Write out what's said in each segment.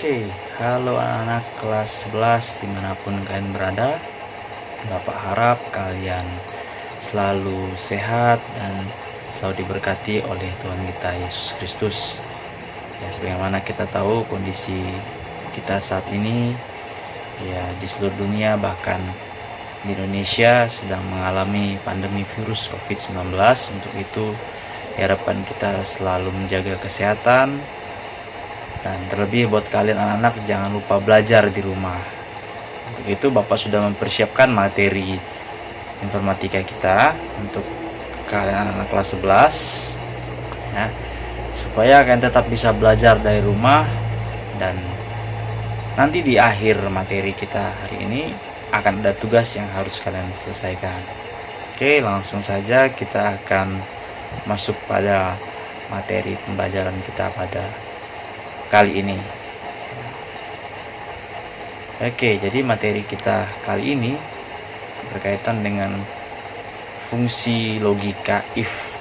Oke, halo anak-anak kelas 11 dimanapun kalian berada. Bapak harap kalian selalu sehat dan selalu diberkati oleh Tuhan kita Yesus Kristus. Ya, sebagaimana kita tahu kondisi kita saat ini, ya di seluruh dunia bahkan di Indonesia sedang mengalami pandemi virus COVID-19. Untuk itu diharapkan kita selalu menjaga kesehatan. Dan terlebih buat kalian anak-anak, jangan lupa belajar di rumah. Untuk itu Bapak sudah mempersiapkan materi informatika kita untuk kalian anak kelas 11 ya, supaya kalian tetap bisa belajar dari rumah. Dan nanti di akhir materi kita hari ini akan ada tugas yang harus kalian selesaikan. Oke, langsung saja kita akan masuk pada materi pembelajaran kita pada kali ini. Oke, jadi materi kita kali ini berkaitan dengan fungsi logika if.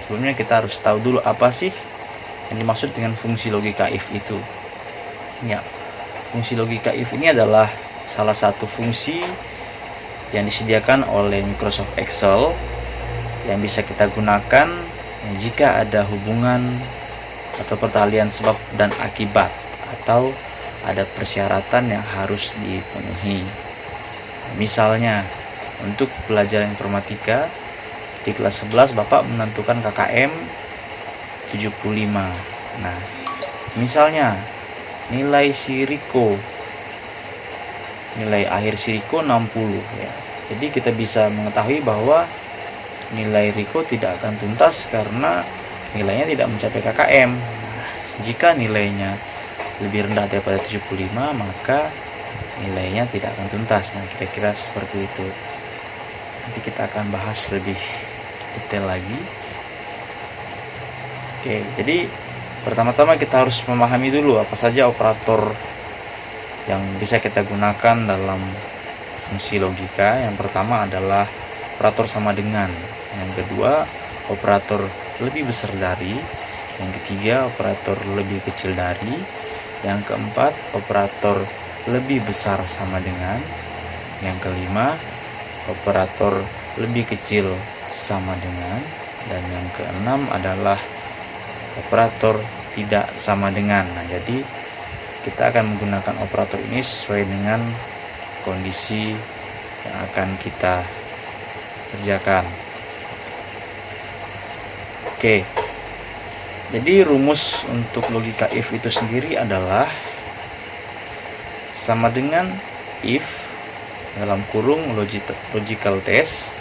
Sebelumnya kita harus tahu dulu apa sih yang dimaksud dengan fungsi logika if itu. Ya, fungsi logika if ini adalah salah satu fungsi yang disediakan oleh Microsoft Excel yang bisa kita gunakan jika ada hubungan atau pertalian sebab dan akibat, atau ada persyaratan yang harus dipenuhi. Misalnya untuk pelajaran informatika di kelas 11 Bapak menentukan KKM 75. Nah, misalnya nilai akhir si Riko 60 ya. Jadi kita bisa mengetahui bahwa nilai Riko tidak akan tuntas karena nilainya tidak mencapai KKM. Jika nilainya lebih rendah daripada 75, maka nilainya tidak akan tuntas. Nah, kira-kira seperti itu. Nanti kita akan bahas lebih detail lagi. Oke, jadi pertama-tama kita harus memahami dulu apa saja operator yang bisa kita gunakan dalam fungsi logika. Yang pertama adalah operator sama dengan. Yang kedua, operator lebih besar dari. Yang ketiga, operator lebih kecil dari. Yang keempat, operator lebih besar sama dengan. Yang kelima, operator lebih kecil sama dengan. Dan yang keenam adalah operator tidak sama dengan. Nah, jadi kita akan menggunakan operator ini sesuai dengan kondisi yang akan kita kerjakan. Oke, jadi rumus untuk logika if itu sendiri adalah sama dengan if dalam kurung logical test,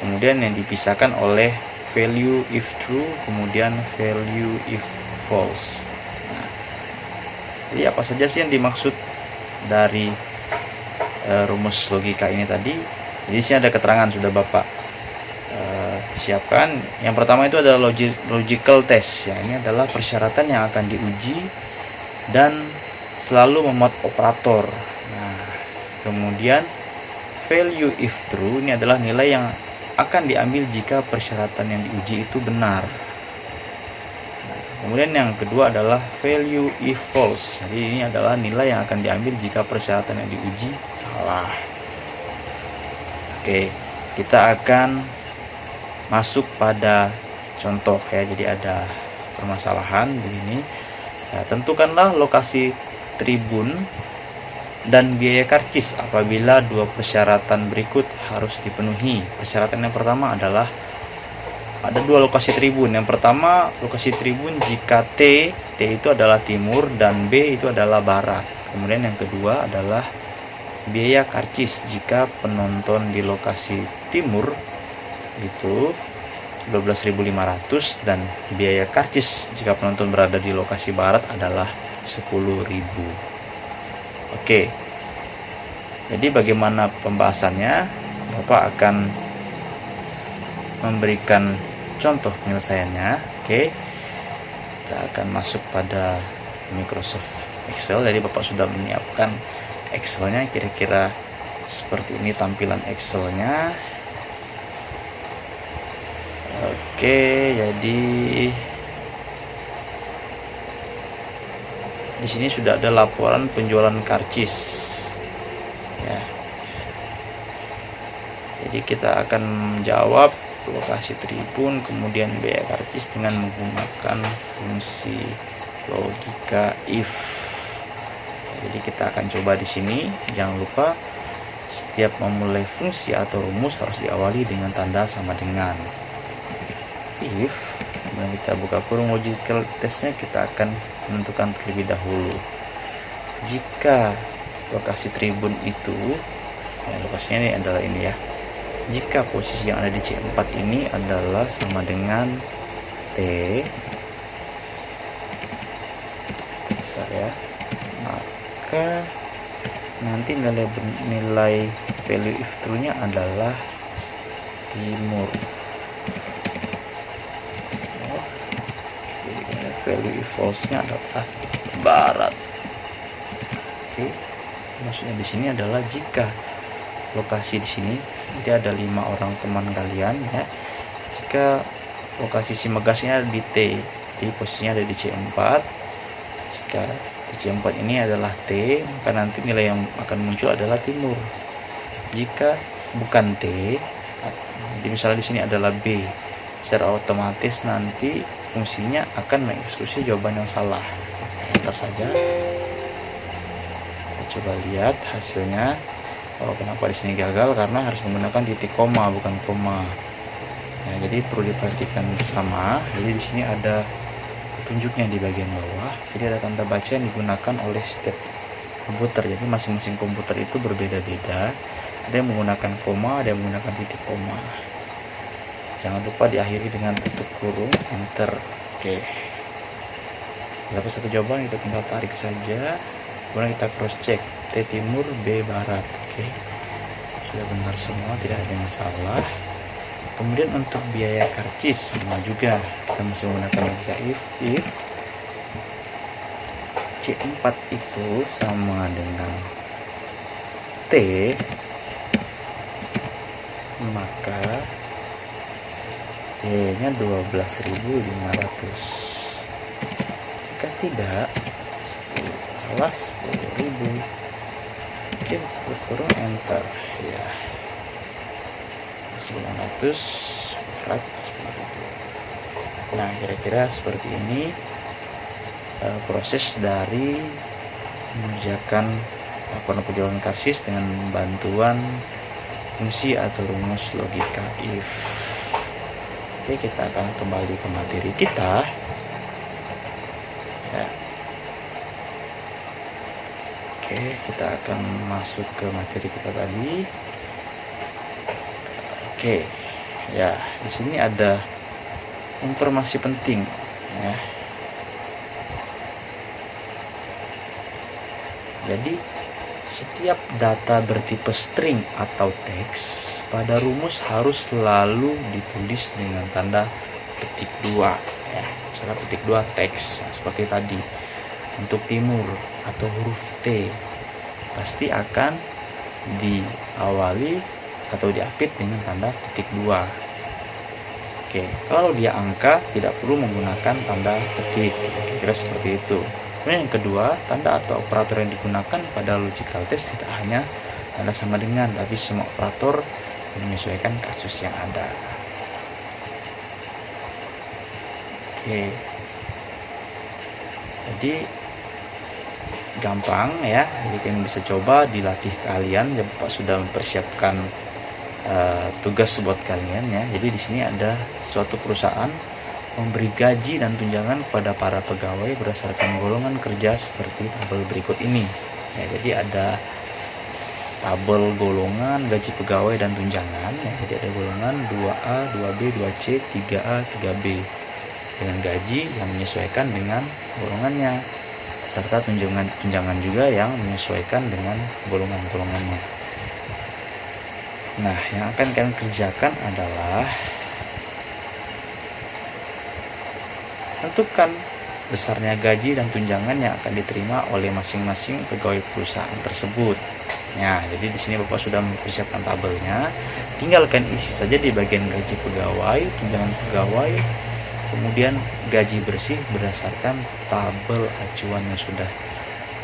kemudian yang dipisahkan oleh value if true, kemudian value if false. Nah, jadi apa saja sih yang dimaksud dari rumus logika ini tadi? Jadi sini ada keterangan sudah Bapak siapkan. Yang pertama itu adalah logical test. Ya, ini adalah persyaratan yang akan diuji dan selalu memuat operator. Nah, kemudian value if true ini adalah nilai yang akan diambil jika persyaratan yang diuji itu benar. Nah, kemudian yang kedua adalah value if false. Jadi ini adalah nilai yang akan diambil jika persyaratan yang diuji salah. Oke, kita akan masuk pada contoh ya. Jadi ada permasalahan begini ya, tentukanlah lokasi tribun dan biaya karcis apabila dua persyaratan berikut harus dipenuhi. Persyaratan yang pertama adalah ada dua lokasi tribun. Yang pertama, lokasi tribun jika T itu adalah timur dan B itu adalah barat. Kemudian yang kedua adalah biaya karcis jika penonton di lokasi timur itu 12.500 dan biaya karcis jika penonton berada di lokasi barat adalah 10.000. Oke. Jadi bagaimana pembahasannya? Bapak akan memberikan contoh penyelesaiannya. Oke. Kita akan masuk pada Microsoft Excel. Jadi Bapak sudah menyiapkan Excelnya, kira-kira seperti ini tampilan Excelnya. Oke, jadi di sini sudah ada laporan penjualan karcis ya. Jadi kita akan menjawab lokasi tribun kemudian biaya karcis dengan menggunakan fungsi logika if. Jadi kita akan coba di sini. Jangan lupa setiap memulai fungsi atau rumus harus diawali dengan tanda sama dengan. If, kemudian kita buka kurung logical testnya, kita akan menentukan terlebih dahulu. Jika lokasi tribun itu, lokasinya ini adalah ini ya. Jika posisi yang ada di C4 ini adalah sama dengan T, besar ya, maka nanti nilai value if true-nya adalah timur. Jadi value if false-nya adalah barat. Oke, maksudnya di sini adalah jika lokasi di sini dia ada 5 orang teman kalian ya. Jika lokasi si megasnya ada di T, di posisinya ada di C4. Jika di C4 ini adalah T, maka nanti nilai yang akan muncul adalah timur. Jika bukan T, misalnya di sini adalah B, secara otomatis nanti fungsinya akan mengeksekusi jawaban yang salah. Enter saja. Kita coba lihat hasilnya. Oh, kenapa di sini gagal? Karena harus menggunakan titik koma bukan koma. Nah, jadi perlu diperhatikan bersama. Jadi di sini ada petunjuknya di bagian bawah. Jadi ada tanda baca yang digunakan oleh setiap komputer. Jadi masing-masing komputer itu berbeda-beda. Ada yang menggunakan koma, ada yang menggunakan titik koma. Jangan lupa diakhiri dengan tutup kurung, enter. Oke. Dapat satu jawaban, kita tinggal tarik saja. Kemudian kita cross check. T timur, B barat. Oke, sudah benar semua, tidak ada yang salah. Kemudian untuk biaya karcis sama juga, kita masih menggunakan logika if C4 itu sama dengan T, maka T nya 12.500. Jika tidak, salah 10.000. Oke, kurung enter ya. 900 berat 10.000. Nah, kira-kira seperti ini proses dari mengerjakan laporan penjualan karcis dengan bantuan fungsi atau rumus logika if. Oke, kita akan kembali ke materi kita ya. Oke, kita akan masuk ke materi kita tadi. Oke, ya di sini ada informasi penting ya. Jadi setiap data bertipe string atau teks pada rumus harus selalu ditulis dengan tanda petik 2 ya. Misalnya petik 2 teks seperti tadi. Untuk timur atau huruf T pasti akan diawali atau diapit dengan tanda petik 2. Oke, kalau dia angka tidak perlu menggunakan tanda petik, kira-kira seperti itu. Kemudian yang kedua, tanda atau operator yang digunakan pada logical test tidak hanya tanda sama dengan, tapi semua operator menyesuaikan kasus yang ada. Oke, jadi gampang ya, jadi kalian bisa coba dilatih kalian ya. Bapak sudah mempersiapkan tugas buat kalian ya. Jadi di sini ada suatu perusahaan memberi gaji dan tunjangan kepada para pegawai berdasarkan golongan kerja seperti tabel berikut ini ya. Jadi ada tabel golongan gaji pegawai dan tunjangan ya. Jadi ada golongan 2A, 2B, 2C, 3A, 3B dengan gaji yang menyesuaikan dengan golongannya, serta tunjangan juga yang menyesuaikan dengan golongannya. Nah, yang akan kalian kerjakan adalah tentukan besarnya gaji dan tunjangan yang akan diterima oleh masing-masing pegawai perusahaan tersebut. Nah, jadi di sini Bapak sudah mempersiapkan tabelnya. Tinggal kalian isi saja di bagian gaji pegawai, tunjangan pegawai, kemudian gaji bersih berdasarkan tabel acuan yang sudah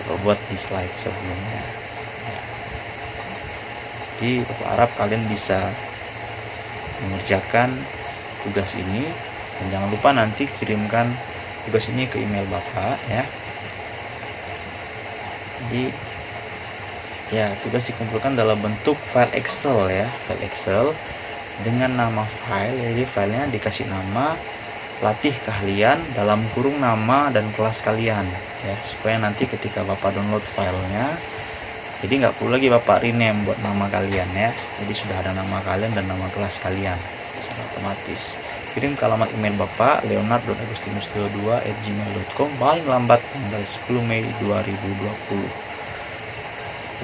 Bapak buat di slide sebelumnya. Jadi Bapak harap kalian bisa mengerjakan tugas ini, dan jangan lupa nanti kirimkan tugas ini ke email Bapak ya. Jadi ya, tugas dikumpulkan dalam bentuk file Excel ya, file Excel dengan nama file. Jadi filenya dikasih nama latih keahlian dalam kurung nama dan kelas kalian ya, supaya nanti ketika Bapak download filenya, jadi nggak perlu lagi Bapak rename buat nama kalian ya. Jadi sudah ada nama kalian dan nama kelas kalian secara otomatis. Kirim ke alamat email Bapak leonard.agustinus22@gmail.com paling lambat tanggal 10 Mei 2020.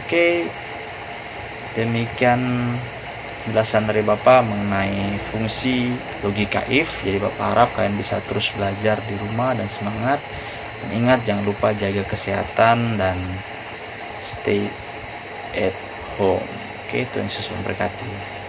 Oke, demikian penjelasan dari Bapak mengenai fungsi logika if. Jadi Bapak harap kalian bisa terus belajar di rumah dan semangat. Dan ingat, jangan lupa jaga kesehatan dan stay at home. Oke, Tuhan Yesus memberkati.